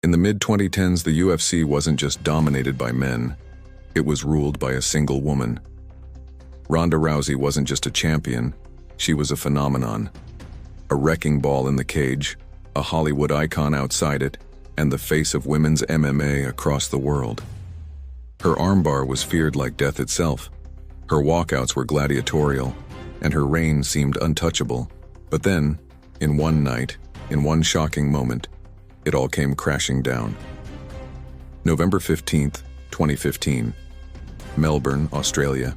In the mid-2010s, the UFC wasn't just dominated by men, it was ruled by a single woman. Ronda Rousey wasn't just a champion, she was a phenomenon. A wrecking ball in the cage, a Hollywood icon outside it, and the face of women's MMA across the world. Her armbar was feared like death itself. Her walkouts were gladiatorial, and her reign seemed untouchable. But then, in one night, in one shocking moment, it all came crashing down. November 15th, 2015, Melbourne, Australia.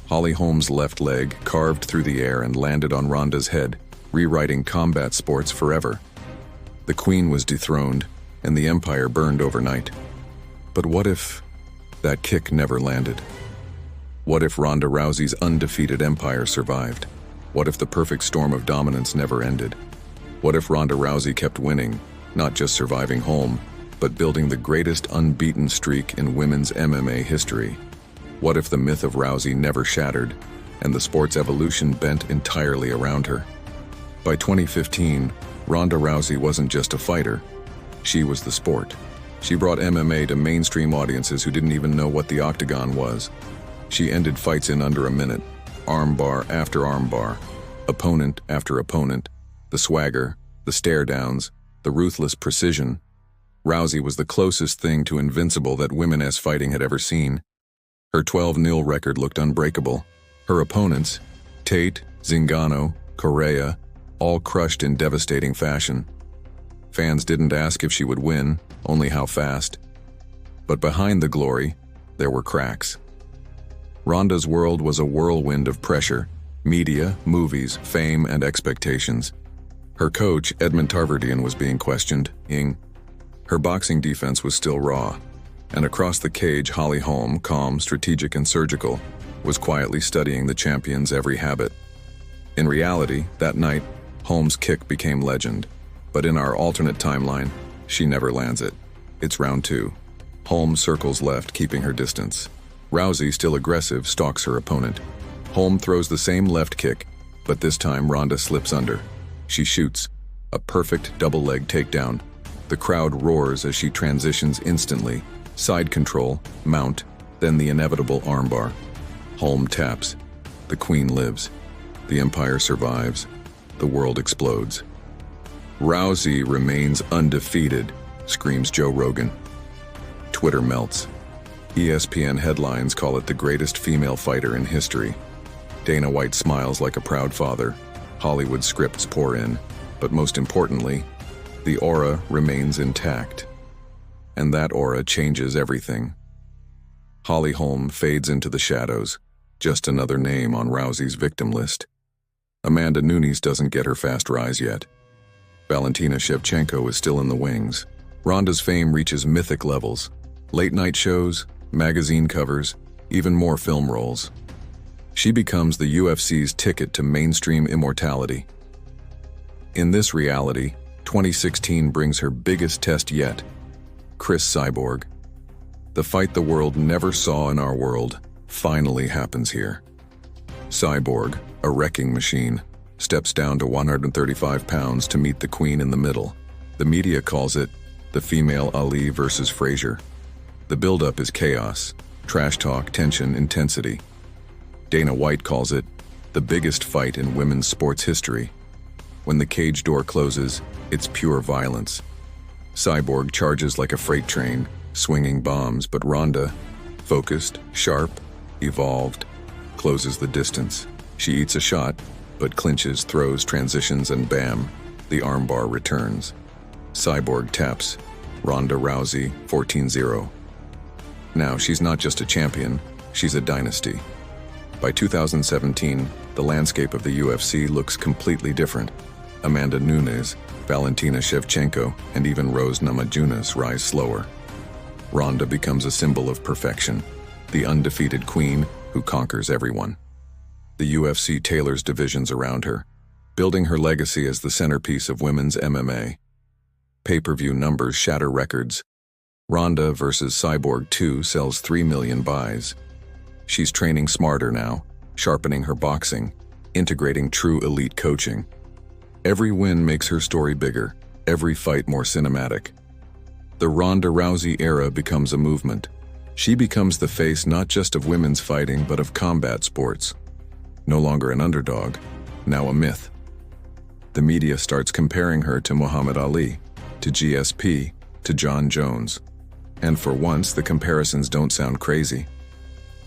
Holly Holm's left leg carved through the air and landed on Ronda's head, rewriting combat sports forever. The Queen was dethroned, and the empire burned overnight. But what if that kick never landed? What if Ronda Rousey's undefeated empire survived? What if the perfect storm of dominance never ended? What if Ronda Rousey kept winning, not just surviving Holm, but building the greatest unbeaten streak in women's MMA history? What if the myth of Rousey never shattered, and the sport's evolution bent entirely around her? By 2015, Ronda Rousey wasn't just a fighter, she was the sport. She brought MMA to mainstream audiences who didn't even know what the octagon was. She ended fights in under a minute, armbar after armbar, opponent after opponent, the swagger, the stare-downs, the ruthless precision. Rousey was the closest thing to invincible that women fighting had ever seen. Her 12-0 record looked unbreakable. Her opponents, Tate, Zingano, Correa, all crushed in devastating fashion. Fans didn't ask if she would win, only how fast. But behind the glory, there were cracks. Ronda's world was a whirlwind of pressure, media, movies, fame, and expectations. Her coach, Edmund Tarverdian, was being questioned. Her boxing defense was still raw, and across the cage, Holly Holm, calm, strategic, and surgical, was quietly studying the champion's every habit. In reality, that night, Holm's kick became legend, but in our alternate timeline, she never lands it. It's round 2. Holm circles left, keeping her distance. Rousey, still aggressive, stalks her opponent. Holm throws the same left kick, but this time Ronda slips under. She shoots, a perfect double-leg takedown. The crowd roars as she transitions instantly. Side control, mount, then the inevitable armbar. Holm taps. The Queen lives. The empire survives. The world explodes. Rousey remains undefeated, screams Joe Rogan. Twitter melts. ESPN headlines call it the greatest female fighter in history. Dana White smiles like a proud father. Hollywood scripts pour in. But most importantly, the aura remains intact. And that aura changes everything. Holly Holm fades into the shadows, just another name on Rousey's victim list. Amanda Nunes doesn't get her fast rise yet. Valentina Shevchenko is still in the wings. Ronda's fame reaches mythic levels. Late-night shows, magazine covers, even more film roles. She becomes the UFC's ticket to mainstream immortality. In this reality, 2016 brings her biggest test yet. Chris Cyborg. The fight the world never saw in our world finally happens here. Cyborg, a wrecking machine, steps down to 135 pounds to meet the Queen in the middle. The media calls it the female Ali versus Frazier. The buildup is chaos, trash talk, tension, intensity. Dana White calls it the biggest fight in women's sports history. When the cage door closes, it's pure violence. Cyborg charges like a freight train, swinging bombs, but Ronda, focused, sharp, evolved, closes the distance. She eats a shot, but clinches, throws, transitions, and bam, the armbar returns. Cyborg taps. Ronda Rousey, 14-0. Now, she's not just a champion, she's a dynasty. By 2017, the landscape of the UFC looks completely different. Amanda Nunes, Valentina Shevchenko, and even Rose Namajunas rise slower. Ronda becomes a symbol of perfection, the undefeated queen who conquers everyone. The UFC tailors divisions around her, building her legacy as the centerpiece of women's MMA. Pay-per-view numbers shatter records. Ronda vs. Cyborg 2 sells 3 million buys. She's training smarter now, sharpening her boxing, integrating true elite coaching. Every win makes her story bigger, every fight more cinematic. The Ronda Rousey era becomes a movement. She becomes the face not just of women's fighting but of combat sports. No longer an underdog, now a myth. The media starts comparing her to Muhammad Ali, to GSP, to John Jones. And for once, the comparisons don't sound crazy.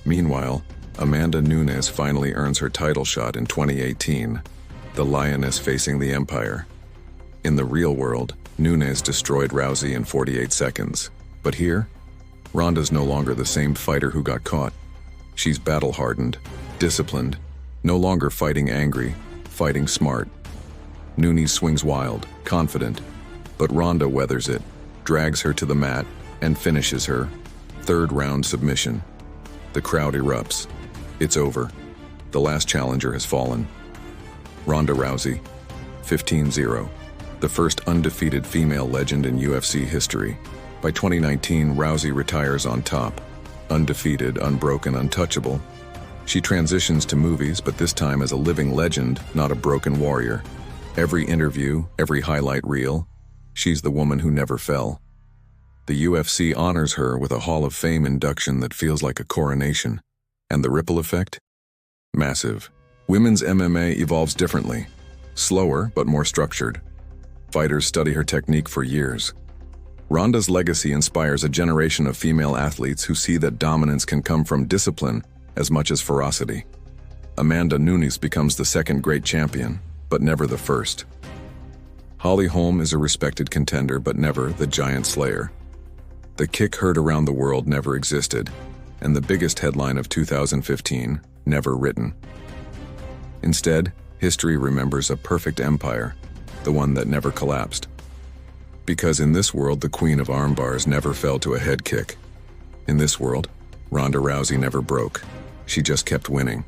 Meanwhile, Amanda Nunes finally earns her title shot in 2018, the lioness facing the empire. In the real world, Nunes destroyed Rousey in 48 seconds. But here, Ronda's no longer the same fighter who got caught. She's battle-hardened, disciplined, no longer fighting angry, fighting smart. Nunes swings wild, confident, but Ronda weathers it, drags her to the mat, and finishes her. Third-round submission. The crowd erupts. It's over. The last challenger has fallen. Ronda Rousey, 15-0. The first undefeated female legend in UFC history. By 2019, Rousey retires on top. Undefeated, unbroken, untouchable. She transitions to movies, but this time as a living legend, not a broken warrior. Every interview, every highlight reel, she's the woman who never fell. The UFC honors her with a Hall of Fame induction that feels like a coronation. And the ripple effect? Massive. Women's MMA evolves differently. Slower, but more structured. Fighters study her technique for years. Ronda's legacy inspires a generation of female athletes who see that dominance can come from discipline as much as ferocity. Amanda Nunes becomes the second great champion, but never the first. Holly Holm is a respected contender, but never the giant slayer. The kick heard around the world never existed, and the biggest headline of 2015, never written. Instead, history remembers a perfect empire, the one that never collapsed. Because in this world, the queen of armbars never fell to a head kick. In this world, Ronda Rousey never broke. She just kept winning.